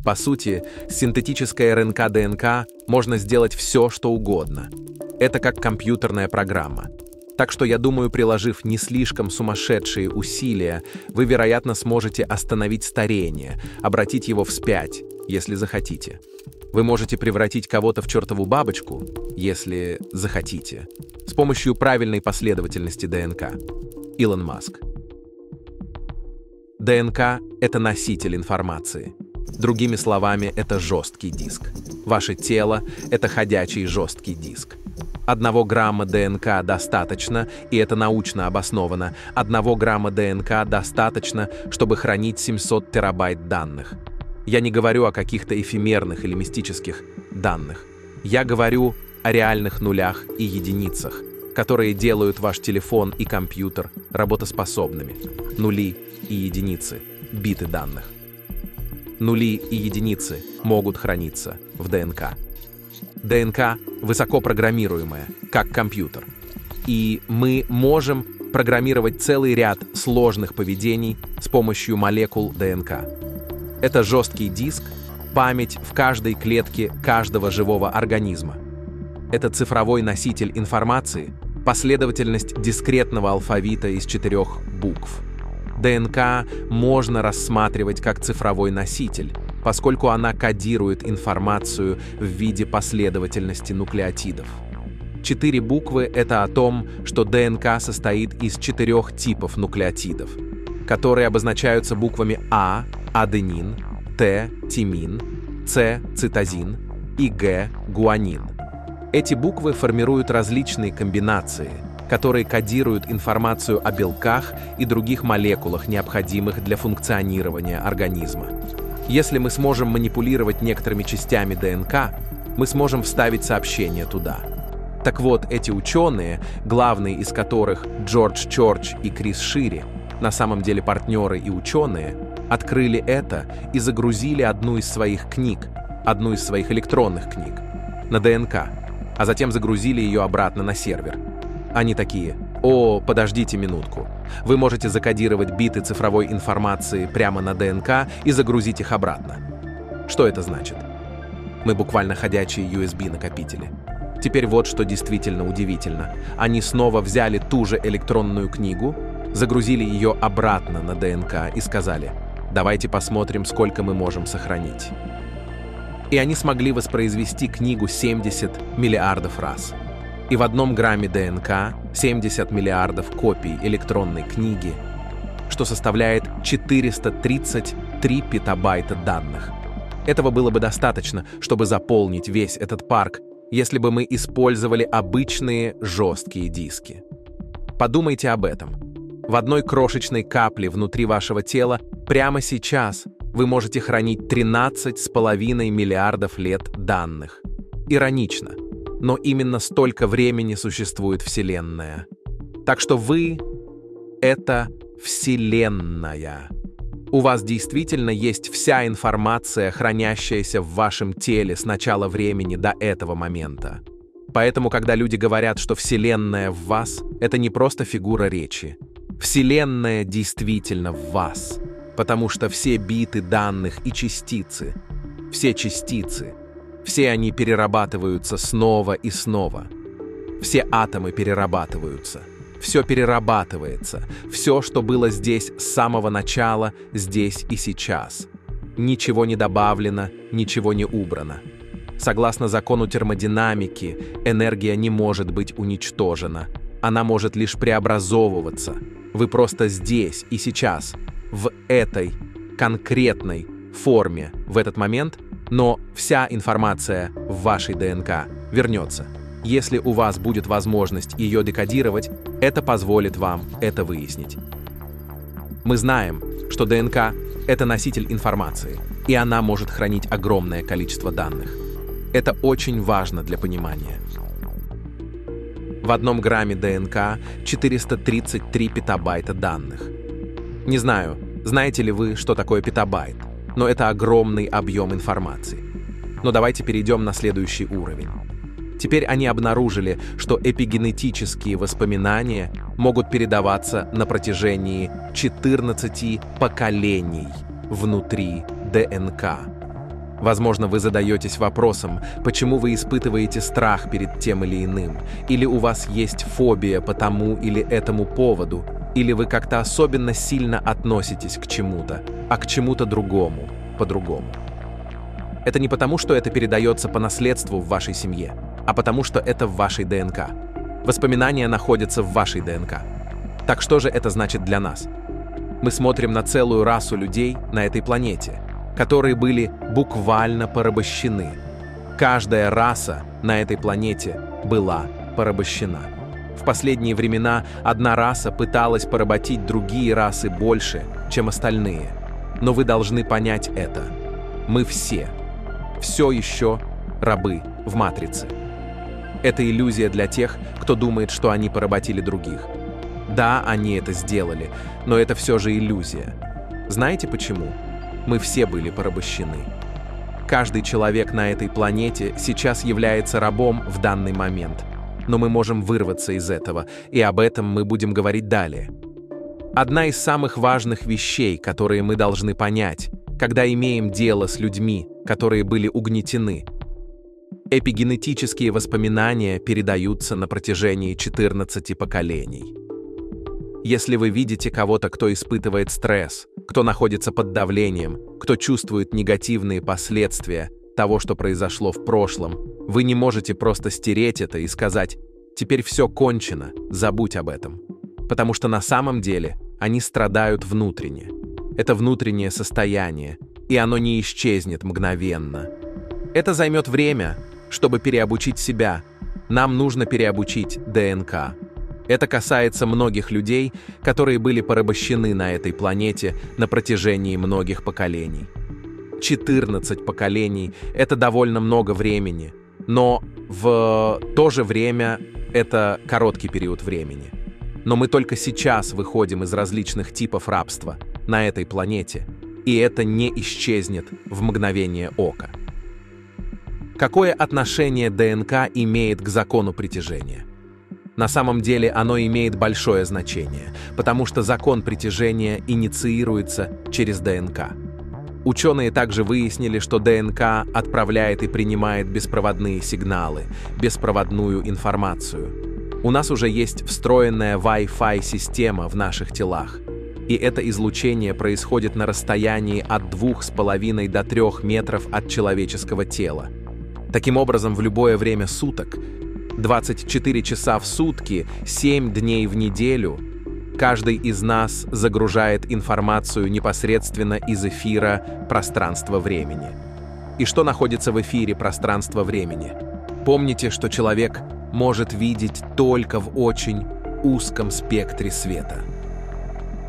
По сути, с синтетической РНК-ДНК можно сделать все, что угодно. Это как компьютерная программа. Так что я думаю, приложив не слишком сумасшедшие усилия, вы, вероятно, сможете остановить старение, обратить его вспять, если захотите. Вы можете превратить кого-то в чертову бабочку, если захотите, с помощью правильной последовательности ДНК. Илон Маск. ДНК — это носитель информации. Другими словами, это жесткий диск. Ваше тело — это ходячий жесткий диск. 1 грамма ДНК достаточно, и это научно обосновано. 1 грамма ДНК достаточно, чтобы хранить 700 терабайт данных. Я не говорю о каких-то эфемерных или мистических данных. Я говорю о реальных нулях и единицах, которые делают ваш телефон и компьютер работоспособными. Нули и единицы, биты данных. Нули и единицы могут храниться в ДНК. ДНК высокопрограммируемая, как компьютер. И мы можем программировать целый ряд сложных поведений с помощью молекул ДНК. Это жесткий диск, память в каждой клетке каждого живого организма. Это цифровой носитель информации, последовательность дискретного алфавита из 4 букв. ДНК можно рассматривать как цифровой носитель, поскольку она кодирует информацию в виде последовательности нуклеотидов. 4 буквы — это о том, что ДНК состоит из 4 типов нуклеотидов, которые обозначаются буквами А — аденин, Т — тимин, С — цитозин и Г — гуанин. Эти буквы формируют различные комбинации, которые кодируют информацию о белках и других молекулах, необходимых для функционирования организма. Если мы сможем манипулировать некоторыми частями ДНК, мы сможем вставить сообщение туда. Так вот, эти ученые, главные из которых Джордж Чорч и Крис Шири, на самом деле партнеры и ученые, открыли это и загрузили одну из своих книг, одну из своих электронных книг, на ДНК, а затем загрузили ее обратно на сервер. Они такие: «О, подождите минутку. Вы можете закодировать биты цифровой информации прямо на ДНК и загрузить их обратно». Что это значит? Мы буквально ходячие USB-накопители. Теперь вот что действительно удивительно. Они снова взяли ту же электронную книгу, загрузили ее обратно на ДНК и сказали: «Давайте посмотрим, сколько мы можем сохранить». И они смогли воспроизвести книгу 70 миллиардов раз. И в 1 грамме ДНК 70 миллиардов копий электронной книги, что составляет 433 петабайта данных. Этого было бы достаточно, чтобы заполнить весь этот парк, если бы мы использовали обычные жесткие диски. Подумайте об этом. В 1 крошечной капле внутри вашего тела прямо сейчас вы можете хранить 13,5 миллиардов лет данных. Иронично. Но именно столько времени существует Вселенная. Так что вы — это Вселенная. У вас действительно есть вся информация, хранящаяся в вашем теле с начала времени до этого момента. Поэтому, когда люди говорят, что Вселенная в вас, это не просто фигура речи. Вселенная действительно в вас, потому что все биты данных и частицы, все частицы, все они перерабатываются снова и снова. Все атомы перерабатываются. Все перерабатывается. Все, что было здесь с самого начала, здесь и сейчас. Ничего не добавлено, ничего не убрано. Согласно закону термодинамики, энергия не может быть уничтожена. Она может лишь преобразовываться. Вы просто здесь и сейчас, в этой конкретной форме в этот момент, но вся информация в вашей ДНК вернется. Если у вас будет возможность ее декодировать, это позволит вам это выяснить. Мы знаем, что ДНК — это носитель информации, и она может хранить огромное количество данных. Это очень важно для понимания. В 1 грамме ДНК 433 петабайта данных. Не знаю, знаете ли вы, что такое петабайт, но это огромный объем информации. Но давайте перейдем на следующий уровень. Теперь они обнаружили, что эпигенетические воспоминания могут передаваться на протяжении 14 поколений внутри ДНК. Возможно, вы задаетесь вопросом, почему вы испытываете страх перед тем или иным, или у вас есть фобия по тому или этому поводу, или вы как-то особенно сильно относитесь к чему-то, а к чему-то другому, по-другому. Это не потому, что это передается по наследству в вашей семье, а потому, что это в вашей ДНК. Воспоминания находятся в вашей ДНК. Так что же это значит для нас? Мы смотрим на целую расу людей на этой планете, которые были буквально порабощены. Каждая раса на этой планете была порабощена. В последние времена одна раса пыталась поработить другие расы больше, чем остальные. Но вы должны понять это. Мы все еще рабы в матрице. Это иллюзия для тех, кто думает, что они поработили других. Да, они это сделали, но это все же иллюзия. Знаете почему? Мы все были порабощены. Каждый человек на этой планете сейчас является рабом в данный момент. Но мы можем вырваться из этого, и об этом мы будем говорить далее. Одна из самых важных вещей, которые мы должны понять, когда имеем дело с людьми, которые были угнетены. Эпигенетические воспоминания передаются на протяжении 14 поколений. Если вы видите кого-то, кто испытывает стресс, кто находится под давлением, кто чувствует негативные последствия того, что произошло в прошлом, вы не можете просто стереть это и сказать «теперь все кончено, забудь об этом». Потому что на самом деле они страдают внутренне. Это внутреннее состояние, и оно не исчезнет мгновенно. Это займет время, чтобы переобучить себя. Нам нужно переобучить ДНК. Это касается многих людей, которые были порабощены на этой планете на протяжении многих поколений. 14 поколений – это довольно много времени, но в то же время это короткий период времени. Но мы только сейчас выходим из различных типов рабства на этой планете, и это не исчезнет в мгновение ока. Какое отношение ДНК имеет к закону притяжения? На самом деле оно имеет большое значение, потому что закон притяжения инициируется через ДНК. Ученые также выяснили, что ДНК отправляет и принимает беспроводные сигналы, беспроводную информацию. У нас уже есть встроенная Wi-Fi система в наших телах, и это излучение происходит на расстоянии от 2,5 до 3 метров от человеческого тела. Таким образом, в любое время суток, 24 часа в сутки, 7 дней в неделю, каждый из нас загружает информацию непосредственно из эфира пространства-времени. И что находится в эфире пространства-времени? Помните, что человек может видеть только в очень узком спектре света.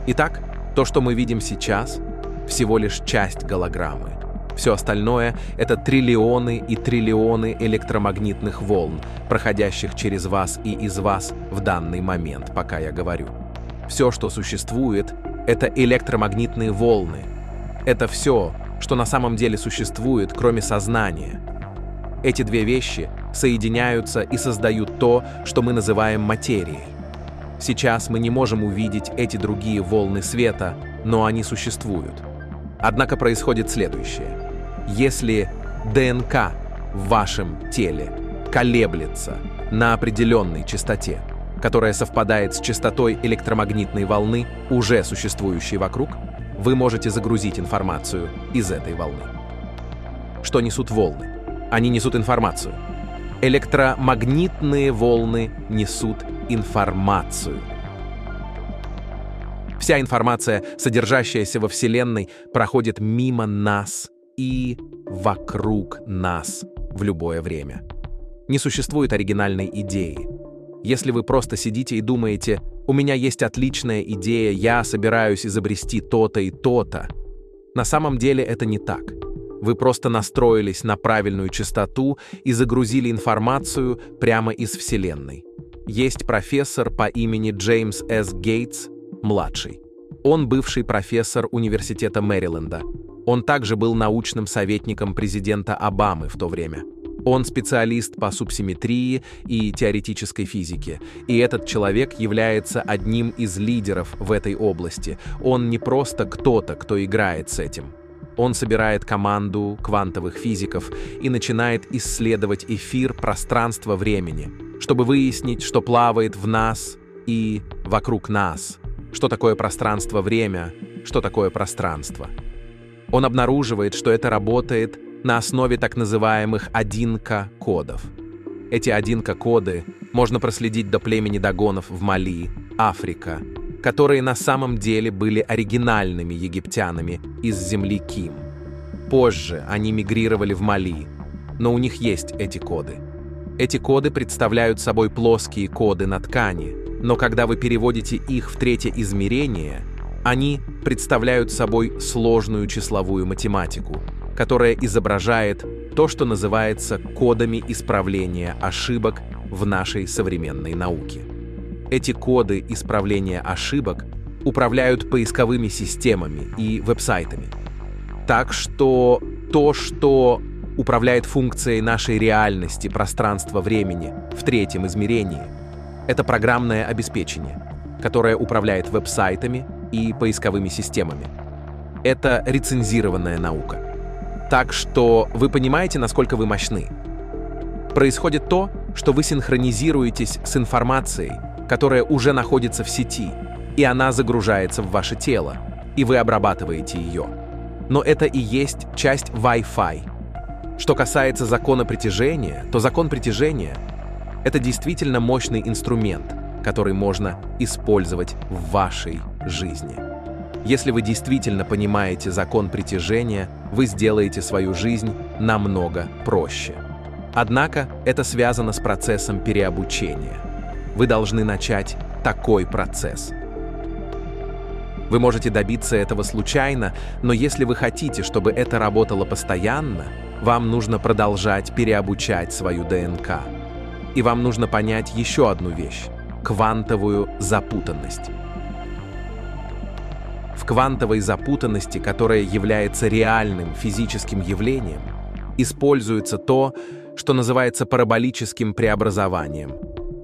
Итак, то, что мы видим сейчас, всего лишь часть голограммы. Все остальное — это триллионы и триллионы электромагнитных волн, проходящих через вас и из вас в данный момент, пока я говорю. Все, что существует, это электромагнитные волны. Это все, что на самом деле существует, кроме сознания. Эти две вещи соединяются и создают то, что мы называем материей. Сейчас мы не можем увидеть эти другие волны света, но они существуют. Однако происходит следующее. Если ДНК в вашем теле колеблется на определенной частоте, которая совпадает с частотой электромагнитной волны, уже существующей вокруг, вы можете загрузить информацию из этой волны. Что несут волны? Они несут информацию. Электромагнитные волны несут информацию. Вся информация, содержащаяся во Вселенной, проходит мимо нас и вокруг нас в любое время. Не существует оригинальной идеи. Если вы просто сидите и думаете «у меня есть отличная идея, я собираюсь изобрести то-то и то-то», на самом деле это не так. Вы просто настроились на правильную частоту и загрузили информацию прямо из Вселенной. Есть профессор по имени Джеймс С. Гейтс, младший. Он бывший профессор университета Мэриленда. Он также был научным советником президента Обамы в то время. Он специалист по субсимметрии и теоретической физике, и этот человек является одним из лидеров в этой области. Он не просто кто-то, кто играет с этим. Он собирает команду квантовых физиков и начинает исследовать эфир пространства-времени, чтобы выяснить, что плавает в нас и вокруг нас, что такое пространство-время, что такое пространство. Он обнаруживает, что это работает на основе так называемых 1К-кодов. Эти 1К-коды можно проследить до племени Дагонов в Мали, Африка, которые на самом деле были оригинальными египтянами из земли Ким. Позже они мигрировали в Мали, но у них есть эти коды. Эти коды представляют собой плоские коды на ткани, но когда вы переводите их в третье измерение, они представляют собой сложную числовую математику, которая изображает то, что называется кодами исправления ошибок в нашей современной науке. Эти коды исправления ошибок управляют поисковыми системами и веб-сайтами. Так что то, что управляет функцией нашей реальности пространства-времени в третьем измерении, это программное обеспечение, которое управляет веб-сайтами и поисковыми системами. Это рецензированная наука. Так что вы понимаете, насколько вы мощны. Происходит то, что вы синхронизируетесь с информацией, которая уже находится в сети, и она загружается в ваше тело, и вы обрабатываете ее. Но это и есть часть Wi-Fi. Что касается закона притяжения, то закон притяжения — это действительно мощный инструмент, который можно использовать в вашей жизни. Если вы действительно понимаете закон притяжения, вы сделаете свою жизнь намного проще. Однако это связано с процессом переобучения. Вы должны начать такой процесс. Вы можете добиться этого случайно, но если вы хотите, чтобы это работало постоянно, вам нужно продолжать переобучать свою ДНК. И вам нужно понять еще одну вещь – квантовую запутанность. В квантовой запутанности, которая является реальным физическим явлением, используется то, что называется параболическим преобразованием,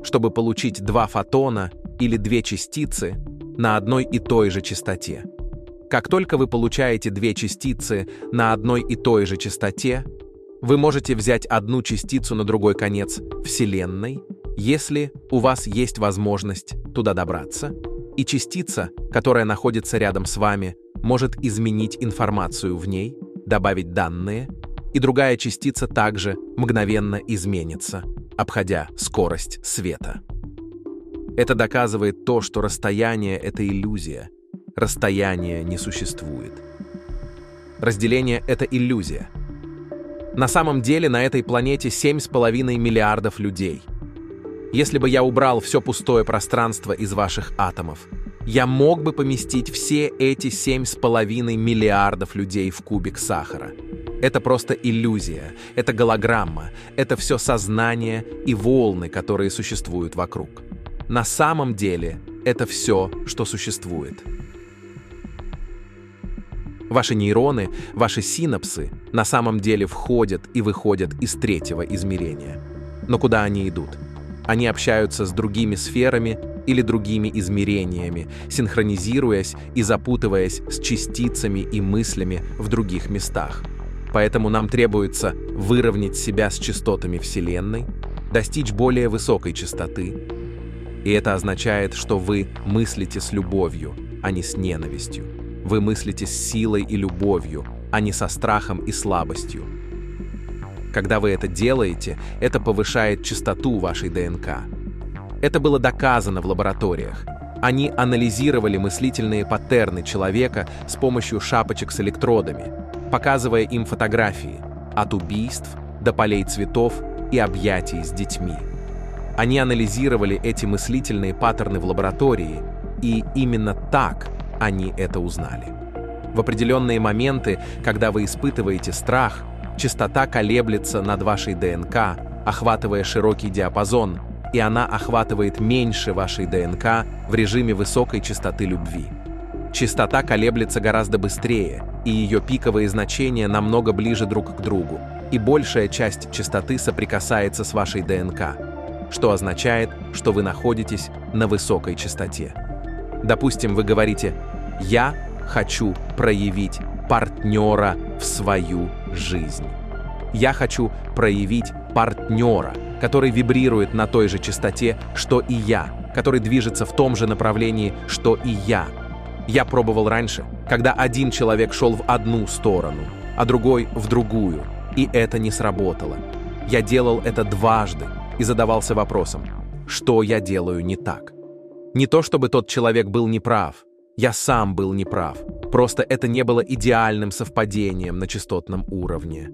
чтобы получить два фотона или две частицы на одной и той же частоте. Как только вы получаете две частицы на одной и той же частоте, вы можете взять одну частицу на другой конец Вселенной, если у вас есть возможность туда добраться, и частица, которая находится рядом с вами, может изменить информацию в ней, добавить данные, и другая частица также мгновенно изменится, обходя скорость света. Это доказывает то, что расстояние — это иллюзия. Расстояние не существует. Разделение — это иллюзия. На самом деле на этой планете 7,5 миллиардов людей. Если бы я убрал все пустое пространство из ваших атомов, я мог бы поместить все эти 7,5 миллиардов людей в кубик сахара. Это просто иллюзия, это голограмма, это все сознание и волны, которые существуют вокруг. На самом деле это все, что существует. Ваши нейроны, ваши синапсы на самом деле входят и выходят из третьего измерения. Но куда они идут? Они общаются с другими сферами или другими измерениями, синхронизируясь и запутываясь с частицами и мыслями в других местах. Поэтому нам требуется выровнять себя с частотами Вселенной, достичь более высокой частоты. И это означает, что вы мыслите с любовью, а не с ненавистью. Вы мыслите с силой и любовью, а не со страхом и слабостью. Когда вы это делаете, это повышает частоту вашей ДНК. Это было доказано в лабораториях. Они анализировали мыслительные паттерны человека с помощью шапочек с электродами, показывая им фотографии от убийств до полей цветов и объятий с детьми. Они анализировали эти мыслительные паттерны в лаборатории, и именно так они это узнали. В определенные моменты, когда вы испытываете страх, частота колеблется над вашей ДНК, охватывая широкий диапазон, и она охватывает меньше вашей ДНК в режиме высокой частоты любви. Частота колеблется гораздо быстрее, и ее пиковые значения намного ближе друг к другу, и большая часть частоты соприкасается с вашей ДНК, что означает, что вы находитесь на высокой частоте. Допустим, вы говорите: «Я хочу проявить партнера в свою жизнь. Я хочу проявить партнера, который вибрирует на той же частоте, что и я, который движется в том же направлении, что и я. Я пробовал раньше, когда один человек шел в одну сторону, а другой в другую, и это не сработало. Я делал это дважды и задавался вопросом, что я делаю не так. Не то чтобы тот человек был неправ, я сам был неправ, просто это не было идеальным совпадением на частотном уровне.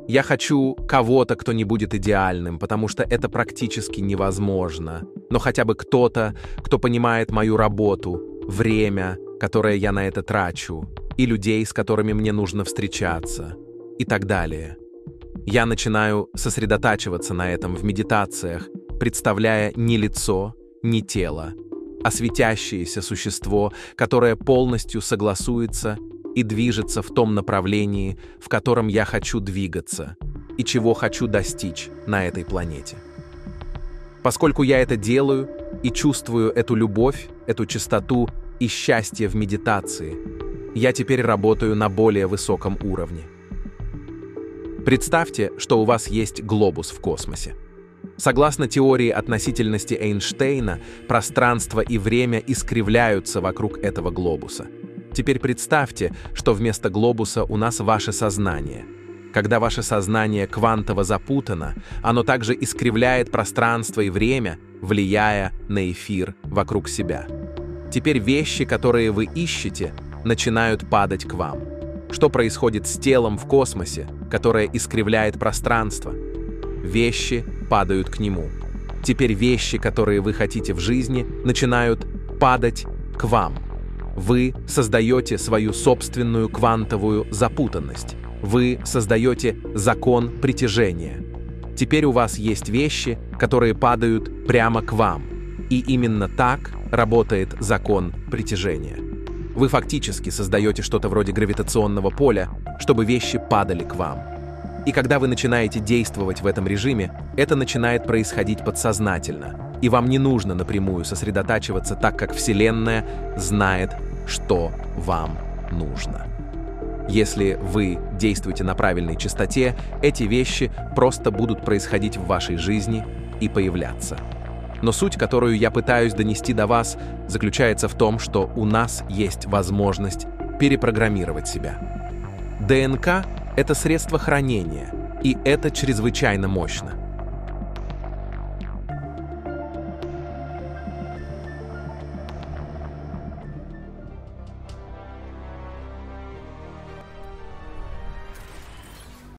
Я хочу кого-то, кто не будет идеальным, потому что это практически невозможно, но хотя бы кто-то, кто понимает мою работу, время, которое я на это трачу, и людей, с которыми мне нужно встречаться, и так далее. Я начинаю сосредотачиваться на этом в медитациях, представляя не лицо, не тело, а светящееся существо, которое полностью согласуется и движется в том направлении, в котором я хочу двигаться и чего хочу достичь на этой планете. Поскольку я это делаю и чувствую эту любовь, эту чистоту и счастье в медитации, я теперь работаю на более высоком уровне. Представьте, что у вас есть глобус в космосе. Согласно теории относительности Эйнштейна, пространство и время искривляются вокруг этого глобуса. Теперь представьте, что вместо глобуса у нас ваше сознание. Когда ваше сознание квантово запутано, оно также искривляет пространство и время, влияя на эфир вокруг себя. Теперь вещи, которые вы ищете, начинают падать к вам. Что происходит с телом в космосе, которое искривляет пространство? Вещи падают к нему. Теперь вещи, которые вы хотите в жизни, начинают падать к вам. Вы создаете свою собственную квантовую запутанность. Вы создаете закон притяжения. Теперь у вас есть вещи, которые падают прямо к вам. И именно так работает закон притяжения. Вы фактически создаете что-то вроде гравитационного поля, чтобы вещи падали к вам. И когда вы начинаете действовать в этом режиме, это начинает происходить подсознательно, и вам не нужно напрямую сосредотачиваться, так как Вселенная знает, что вам нужно. Если вы действуете на правильной частоте, эти вещи просто будут происходить в вашей жизни и появляться. Но суть, которую я пытаюсь донести до вас, заключается в том, что у нас есть возможность перепрограммировать себя. ДНК — это средство хранения, и это чрезвычайно мощно.